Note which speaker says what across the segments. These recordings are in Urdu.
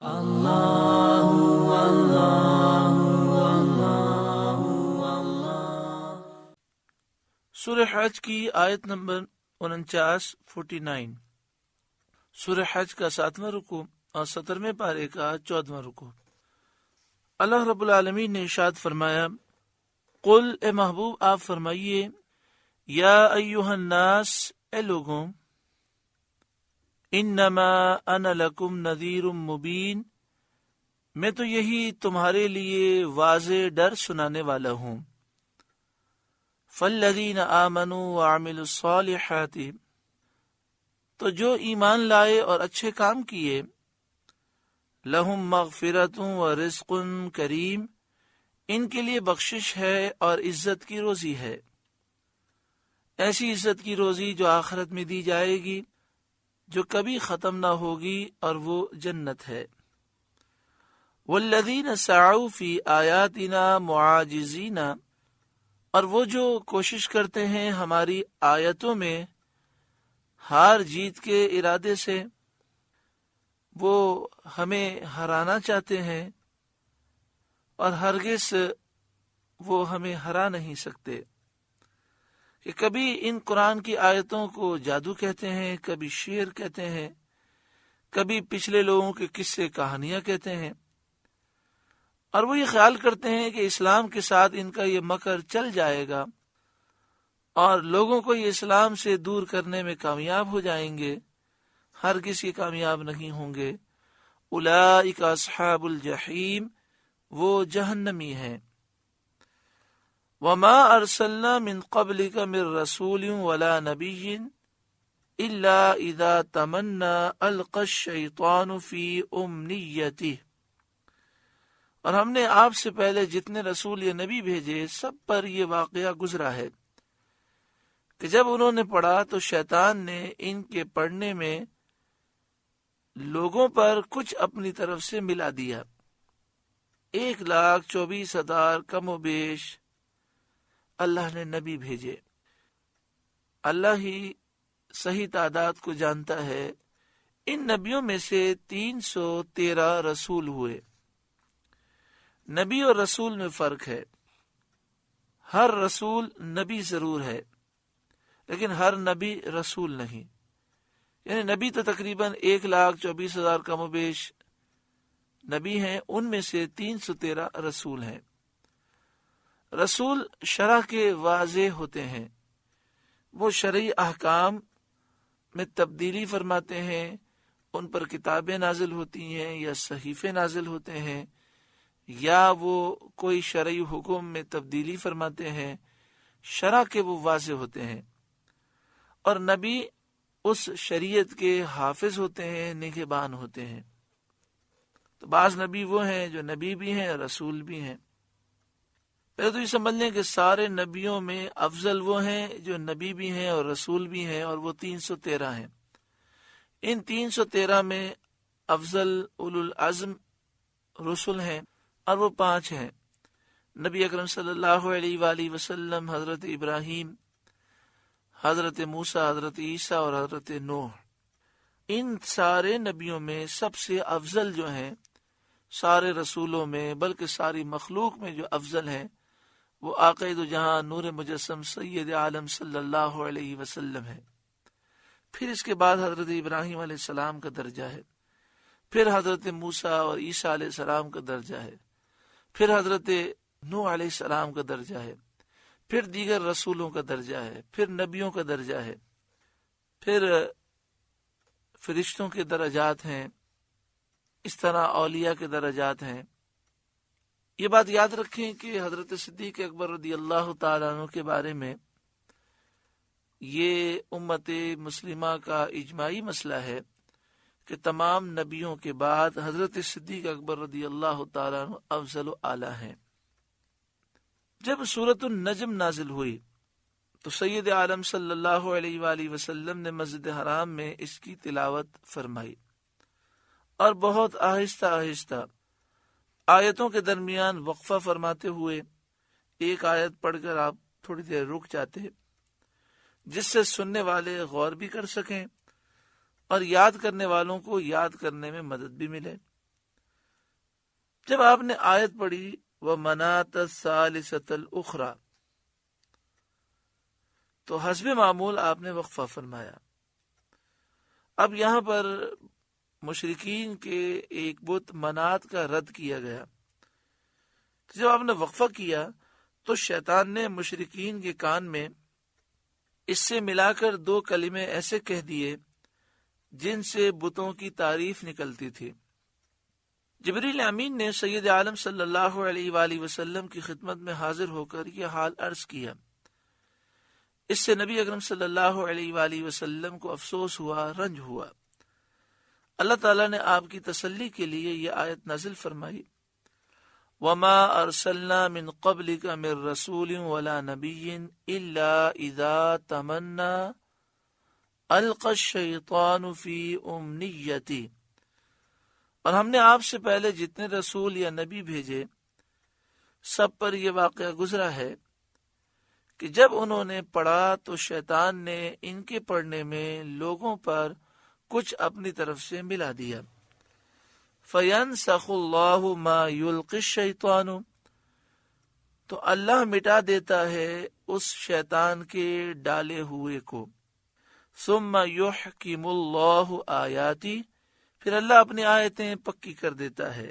Speaker 1: اللہ اللہ اللہ۔ سورہ حج کی آیت نمبر 49 سورہ حج کا 7واں رکوع اور 17ویں پارے کا 14واں رکوع۔ اللہ رب العالمین نے ارشاد فرمایا، قل اے محبوب آپ فرمائیے، یا ایھا الناس اے لوگوں، انما انا لکم نذیر مبین، میں تو یہی تمہارے لیے واضح ڈر سنانے والا ہوں۔ فالذین آمنوا وعملوا الصالحات، تو جو ایمان لائے اور اچھے کام کیے، لہم مغفرۃ ورزق کریم، ان کے لیے بخشش ہے اور عزت کی روزی ہے، ایسی عزت کی روزی جو آخرت میں دی جائے گی، جو کبھی ختم نہ ہوگی، اور وہ جنت ہے۔ والذین سعوا فی آیاتنا معاجزین، اور وہ جو کوشش کرتے ہیں ہماری آیتوں میں ہار جیت کے ارادے سے، وہ ہمیں ہرانا چاہتے ہیں اور ہرگز وہ ہمیں ہرا نہیں سکتے، کہ کبھی ان قرآن کی آیتوں کو جادو کہتے ہیں، کبھی شعر کہتے ہیں، کبھی پچھلے لوگوں کے قصے کہانیاں کہتے ہیں، اور وہ یہ خیال کرتے ہیں کہ اسلام کے ساتھ ان کا یہ مکر چل جائے گا اور لوگوں کو یہ اسلام سے دور کرنے میں کامیاب ہو جائیں گے۔ ہرگز یہ کامیاب نہیں ہوں گے۔ اولئک اصحاب الجحیم، وہ جہنمی ہیں۔ وما ارسلنا من قبلک من رسول ولا نبی الا اذا تمنى القى الشیطان فی امنیتہ، اور ہم نے آپ سے پہلے جتنے رسول یا نبی بھیجے سب پر یہ واقعہ گزرا ہے کہ جب انہوں نے پڑھا تو شیطان نے ان کے پڑھنے میں لوگوں پر کچھ اپنی طرف سے ملا دیا۔ 1,24,000 کم و بیش اللہ نے نبی بھیجے۔ اللہ ہی صحیح تعداد کو جانتا ہے۔ ان نبیوں میں سے 313 رسول ہوئے۔ نبی اور رسول میں فرق ہے۔ ہر رسول نبی ضرور ہے، لیکن ہر نبی رسول نہیں۔ یعنی نبی تو تقریباً 1,24,000 کم و بیش نبی ہیں، ان میں سے 313 رسول ہیں۔ رسول شرع کے واضح ہوتے ہیں، وہ شرعی احکام میں تبدیلی فرماتے ہیں، ان پر کتابیں نازل ہوتی ہیں یا صحیفے نازل ہوتے ہیں، یا وہ کوئی شرعی حکم میں تبدیلی فرماتے ہیں، شرع کے وہ واضح ہوتے ہیں، اور نبی اس شریعت کے حافظ ہوتے ہیں، نگہبان ہوتے ہیں۔ تو بعض نبی وہ ہیں جو نبی بھی ہیں اور رسول بھی ہیں۔ پہلے تو یہ سمجھ لیں کہ سارے نبیوں میں افضل وہ ہیں جو نبی بھی ہیں اور رسول بھی ہیں، اور وہ 313 ہیں۔ ان 313 میں افضل اولو العزم رسل ہیں، اور وہ 5 ہیں۔ نبی اکرم صلی اللہ علیہ وآلہ وسلم، حضرت ابراہیم، حضرت موسیٰ، حضرت عیسیٰ اور حضرت نوح۔ ان سارے نبیوں میں سب سے افضل جو ہیں، سارے رسولوں میں بلکہ ساری مخلوق میں جو افضل ہیں، وہ آقا دو جہاں نور مجسم سید عالم صلی اللہ علیہ وسلم ہے۔ پھر اس کے بعد حضرت ابراہیم علیہ السلام کا درجہ ہے، پھر حضرت موسیٰ اور عیسیٰ علیہ السلام کا درجہ ہے، پھر حضرت نوح علیہ السلام کا درجہ ہے، پھر دیگر رسولوں کا درجہ ہے، پھر نبیوں کا درجہ ہے، پھر فرشتوں کے درجات ہیں، اس طرح اولیاء کے درجات ہیں۔ یہ بات یاد رکھیں کہ حضرت صدیق اکبر رضی اللہ تعالیٰ عنہ کے بارے میں یہ امت مسلمہ کا اجماعی مسئلہ ہے کہ تمام نبیوں کے بعد حضرت صدیق اکبر رضی اللہ تعالیٰ عنہ افضل و اعلیٰ ہیں۔ جب سورۃ النجم نازل ہوئی تو سید عالم صلی اللہ علیہ وآلہ وسلم نے مسجد حرام میں اس کی تلاوت فرمائی، اور بہت آہستہ آہستہ آیتوں کے درمیان وقفہ فرماتے ہوئے ایک آیت پڑھ کر آپ تھوڑی دیر رک جاتے، جس سے سننے والے غور بھی کر سکیں اور یاد کرنے والوں کو یاد کرنے میں مدد بھی ملے۔ جب آپ نے آیت پڑھی وَمَنَاةَ الثَّالِثَةَ الْأُخْرَى تو حسب معمول آپ نے وقفہ فرمایا. اب یہاں پر مشرکین کے ایک بت منات کا رد کیا گیا. جب آپ نے وقفہ کیا تو شیطان نے مشرکین کے کان میں اس سے ملا کر 2 کلمے ایسے کہہ دیے جن سے بتوں کی تعریف نکلتی تھی. جبریل امین نے سید عالم صلی اللہ علیہ وآلہ وسلم کی خدمت میں حاضر ہو کر یہ حال عرض کیا. اس سے نبی اکرم صلی اللہ علیہ وآلہ وسلم کو افسوس ہوا، رنج ہوا. اللہ تعالیٰ نے آپ کی تسلی کے لیے یہ آیت نازل فرمائی وَمَا أَرْسَلْنَا مِن قَبْلِكَ مِن رَّسُولٍ وَلَا نَبِيٍّ إِلَّا إِذَا تَمَنَّى أَلْقَى الشَّيْطَانُ فِي أُمْنِيَّتِهِ، اور ہم نے آپ سے پہلے جتنے رسول یا نبی بھیجے سب پر یہ واقعہ گزرا ہے کہ جب انہوں نے پڑھا تو شیطان نے ان کے پڑھنے میں لوگوں پر کچھ اپنی طرف سے ملا دیا. فَيَنْسَخُ اللَّهُ مَا يُلْقِي الشَّيْطَانُ، تو اللہ مٹا دیتا ہے اس شیطان کے ڈالے ہوئے کو. ثُمَّ يُحْكِمُ اللَّهُ آيَاتِهِ، پھر اللہ اپنی آیتیں پکی کر دیتا ہے.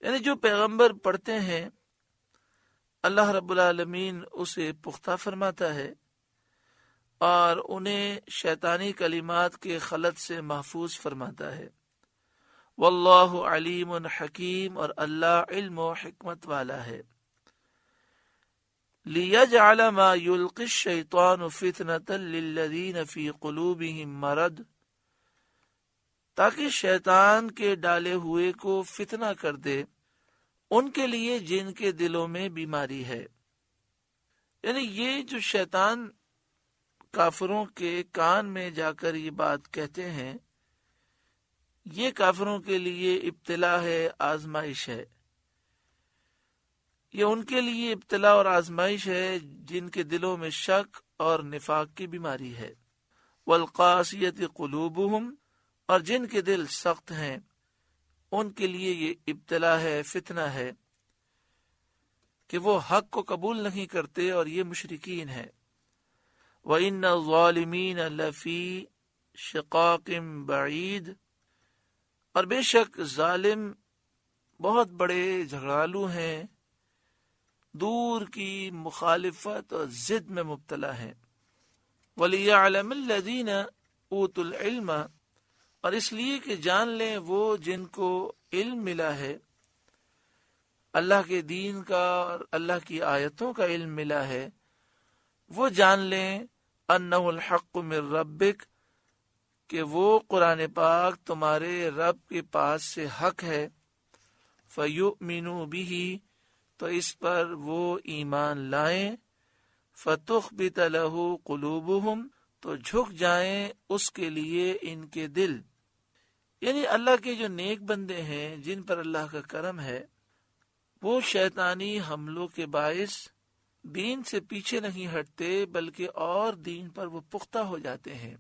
Speaker 1: یعنی جو پیغمبر پڑھتے ہیں اللہ رب العالمین اسے پختہ فرماتا ہے اور انہیں شیطانی کلمات کے خلط سے محفوظ فرماتا ہے. واللہ علیم حکیم، اور اللہ علم و حکمت والا ہے. لیجعل ما یلقی الشیطان فتنة للذین فی قلوبہم مرض، تاکہ شیطان کے ڈالے ہوئے کو فتنہ کر دے ان کے لیے جن کے دلوں میں بیماری ہے. یعنی یہ جو شیطان کافروں کے کان میں جا کر یہ بات کہتے ہیں، یہ کافروں کے لیے ابتلا ہے، آزمائش ہے. یہ ان کے لیے ابتلا اور آزمائش ہے جن کے دلوں میں شک اور نفاق کی بیماری ہے. والقاسیۃ قلوبہم، اور جن کے دل سخت ہیں ان کے لیے یہ ابتلا ہے، فتنہ ہے کہ وہ حق کو قبول نہیں کرتے، اور یہ مشرکین ہیں. وَإِنَّ الظَّالِمِينَ لَفِي شِقَاقٍ بَعِيدٍ، اور بے شک ظالم بہت بڑے جھگڑالو ہیں، دور کی مخالفت اور ضد میں مبتلا ہیں. وَلِيَعْلَمَ الَّذِينَ أُوتُوا الْعِلْمَ، اور اس لیے کہ جان لیں وہ جن کو علم ملا ہے، اللہ کے دین کا اور اللہ کی آیتوں کا علم ملا ہے، وہ جان لیں انہ الحق من ربک، کہ وہ قرآن پاک تمہارے رب کے پاس سے حق ہے. فیؤمنوا بہ، تو اس پر وہ ایمان لائیں. فتخبت لہ قلوبہم، تو جھک جائیں اس کے لیے ان کے دل. یعنی اللہ کے جو نیک بندے ہیں جن پر اللہ کا کرم ہے، وہ شیطانی حملوں کے باعث دین سے پیچھے نہیں ہٹتے بلکہ اور دین پر وہ پختہ ہو جاتے ہیں.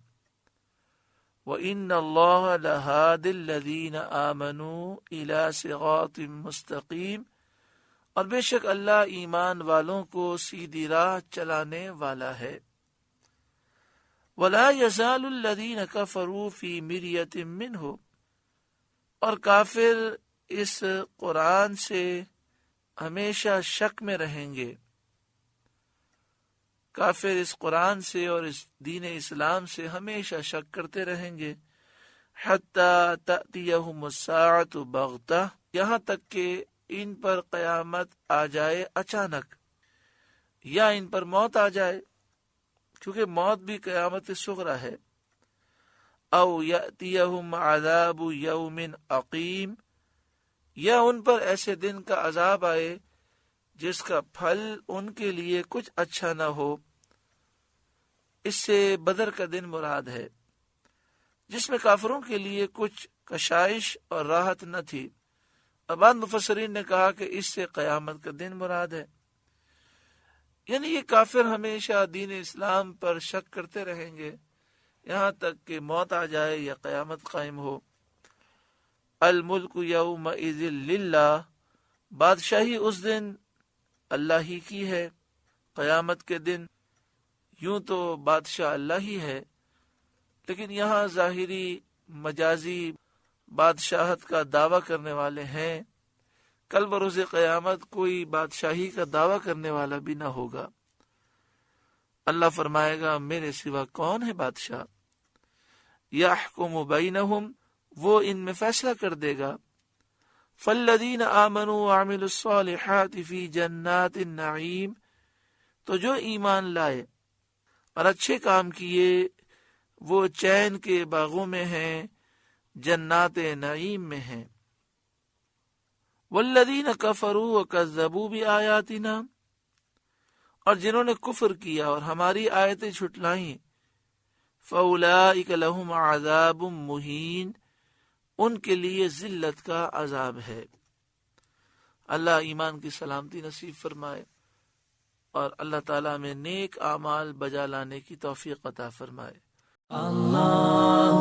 Speaker 1: وَإِنَّ اللَّهَ لَهَادِ الَّذِينَ آمَنُوا إِلَى صِرَاطٍ مُسْتَقِيمٍ، اور بے شک اللہ ایمان والوں کو سیدھی راہ چلانے والا ہے. وَلَا يَزَالُ الَّذِينَ كَفَرُوا فِي مِرْيَةٍ مِّنْهُ، اور کافر اس قرآن سے ہمیشہ شک میں رہیں گے. کافر اس قرآن سے اور اس دین اسلام سے ہمیشہ شک کرتے رہیں گے. حَتَّى تَأْتِيَهُمُ السَّاعَةُ بَغْتَةً، یہاں تک کہ ان پر قیامت آ جائے اچانک، یا ان پر موت آ جائے، کیونکہ موت بھی قیامت صغریٰ ہے. او یأتیہم عذاب یوم عقیم، یا ان پر ایسے دن کا عذاب آئے جس کا پھل ان کے لیے کچھ اچھا نہ ہو. اس سے بدر کا دن مراد ہے، جس میں کافروں کے لیے کچھ کشائش اور راحت نہ تھی. اور بعض مفسرین نے کہا کہ اس سے قیامت کا دن مراد ہے. یعنی یہ کافر ہمیشہ دین اسلام پر شک کرتے رہیں گے یہاں تک کہ موت آ جائے یا قیامت قائم ہو. الملک یومئذ للہ، بادشاہی اس دن اللہ ہی کی ہے۔ قیامت کے دن یوں تو بادشاہ اللہ ہی ہے، لیکن یہاں ظاہری مجازی بادشاہت کا دعویٰ کرنے والے ہیں، کل بروز قیامت کوئی بادشاہی کا دعویٰ کرنے والا بھی نہ ہوگا۔ اللہ فرمائے گا میرے سوا کون ہے بادشاہ؟ یحکم بینہم، وہ ان میں فیصلہ کر دے گا۔ فالذین آمنوا وعملوا الصالحات فی جنات النعیم، تو جو ایمان لائے اور اچھے کام کیے وہ چین کے باغوں میں ہیں، جنات نعیم میں ہیں۔ والذین کفروا وکذبوا بآیاتنا، اور جنہوں نے کفر کیا اور ہماری آیتیں جھٹلائیں، فاولئک لہم عذاب مہین، ان کے لیے ذلت کا عذاب ہے۔ اللہ ایمان کی سلامتی نصیب فرمائے اور اللہ تعالیٰ میں نیک اعمال بجا لانے کی توفیق عطا فرمائے۔ اللہ